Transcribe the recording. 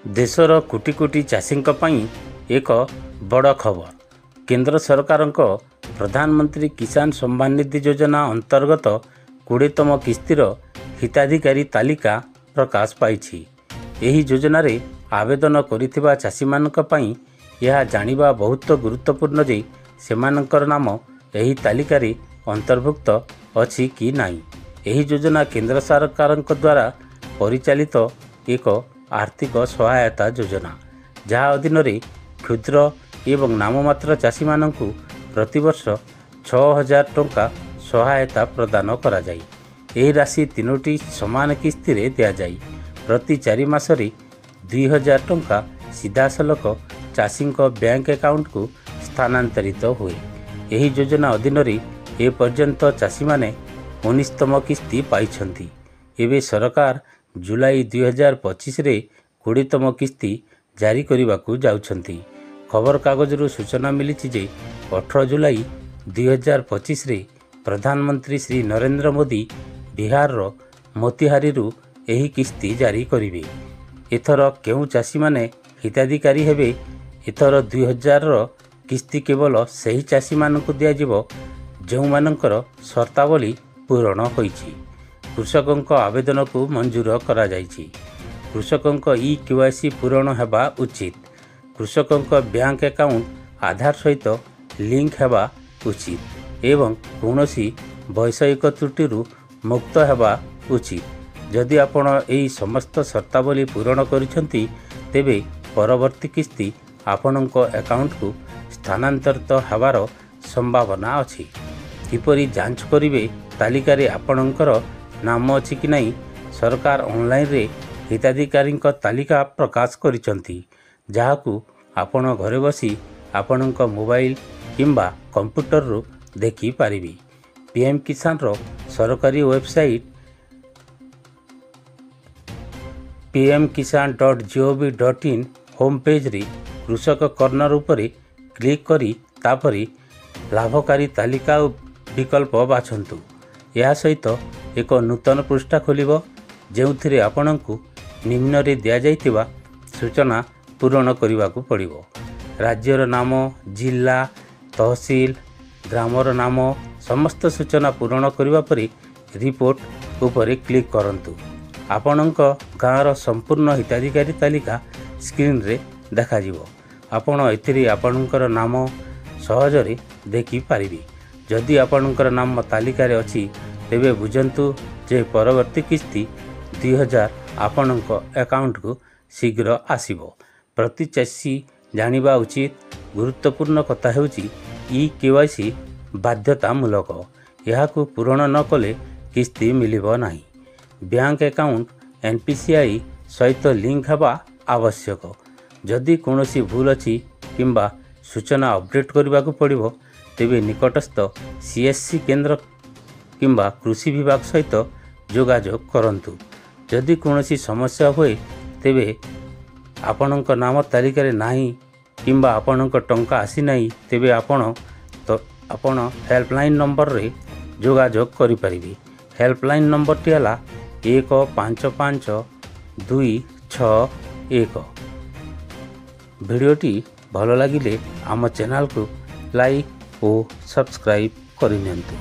देशर कोटी कोटी चाषींक पई एक बड़ खबर। केंद्र सरकारक प्रधानमंत्री किसान सम्मान निधि योजना अंतर्गत 20तम किस्तिर हिताधिकारी तालिका प्रकाश पाई। एही योजना रे आवेदन करिथिबा चाषीमानक पई यह जानिबा बहुत गुरुत्वपूर्ण जे सेमानकर नाम एही तालिका रे अंतर्भुक्त अछि कि नाही। एही योजना केंद्र सरकारक द्वारा परिचालित एक आर्थिक सहायता योजना, जहाँ अधीन रे क्षुद्र एवं नाममात्र चाषी मानकु प्रतिवर्ष 6000 टंका सहायता प्रदान करा जाई। एही राशि 3टी समान किस्ती रे दिया जाई। प्रति 4 मासरे 2000 टंका सीधासलख चाषी बैंक अकाउंट को स्थानांतरित हुए। एही योजना अधीन रे ए पर्यंत चाषी माने 19तम किस्ती पाइछंती। एबे सरकार जुलाई 2025 रे 20तम किस्ती जारी करने जाउछंती। खबर कागजरू सूचना मिली जे 18 जुलाई 2025 रे प्रधानमंत्री श्री नरेंद्र मोदी बिहार रो मोतिहारी रु एही किस्ती जारी करिवे। एथर केउ चाषी माने हिताधिकारी हेबे। एथर 2000 रो किस्ती केवल सही चाषी मानकु दिया जिवो जेउ मानकर शर्तावली पूरण होईछि। कृषकଙ୍କ आवेदन को मंजूर करा जाइछि। कृषकଙ୍କ ई-केवाईसी पूरण हेबा उचित। कृषकଙ୍କ बैंक अकाउंट आधार सहित लिंक हेबा उचित एवं कौनसी वैषयिक त्रुटिरू मुक्त हेबा उचित। जदि आपण एही समस्त शर्तावली पूरण करिसंती तेबे परवर्ती किस्ती आपणक अकाउंट को स्थानांतरित हेबार संभावना अछि। किपरि जांच करिवे तालिका रे आपणकर नाम अछि कि नहीं? सरकार ऑनलाइन रे हिताधिकारी तालिका प्रकाश करिसंती, जहाकू आपण घरे बसी आपणक मोबाइल किंबा कंप्यूटर रो देखि पारिबी। पीएम किसान रो सरकारी वेबसाइट pmkisan.gov.in होम पेज रे कृषक कॉर्नर उपरे क्लिक करी तापरी लाभकारी तालिका विकल्प बाछंतु। या सहित एक नूतन पृष्ठा खोलिबो जेउथिरे आपणकु निम्न रे दिया जाइतिबा सूचना पूरण करिवाकू पड़िबो। राज्यर नाम, जिला, तहसील, ग्रामर नाम समस्त सूचना पूरण करिवा परे रिपोर्ट उपरे क्लिक करंतु। आपणक गाँवर संपूर्ण हिताधिकारी तालिका स्क्रीन रे देखा जिवो। आपण एथिरे आपणकर नाम सहजरे देखि पारिबे। जदि आपणकर नाम तालिका रे अछि तेबे बुझंतु जे परवर्ती किस्ती 2000 आपणक अकाउंट को शीघ्र आसीबो। प्रति चाषी जानिबा उचित गुरुत्वपूर्ण कथा हेउची ई-केवाईसी बाध्यतामूलक। यहाकू पूरण न कले किस्ती मिलिबो नाही। बैंक अकाउंट एनपीसीआई सहित लिंक हेबा आवश्यक। जदि कौनसी भूल अछि किंबा सूचना अपडेट करबाकू पड़िबो तेबे निकटस्थ सीएससी केंद्र किंबा कृषि विभाग सहित जोगाजोग करंतु। जदि कौनसी समस्या हुए तेबे आपणक नाम तालिका रे नाही किंबा आपणक टंका आसी नाही तेबे आपण हेल्पलाइन नंबर रे जोगाजोग करि परिबे। हेल्पलाइन नंबर टी हला 155261। वीडियोटी भल लागिले आम चैनल को लाइक और सब्सक्राइब करिनियंतु।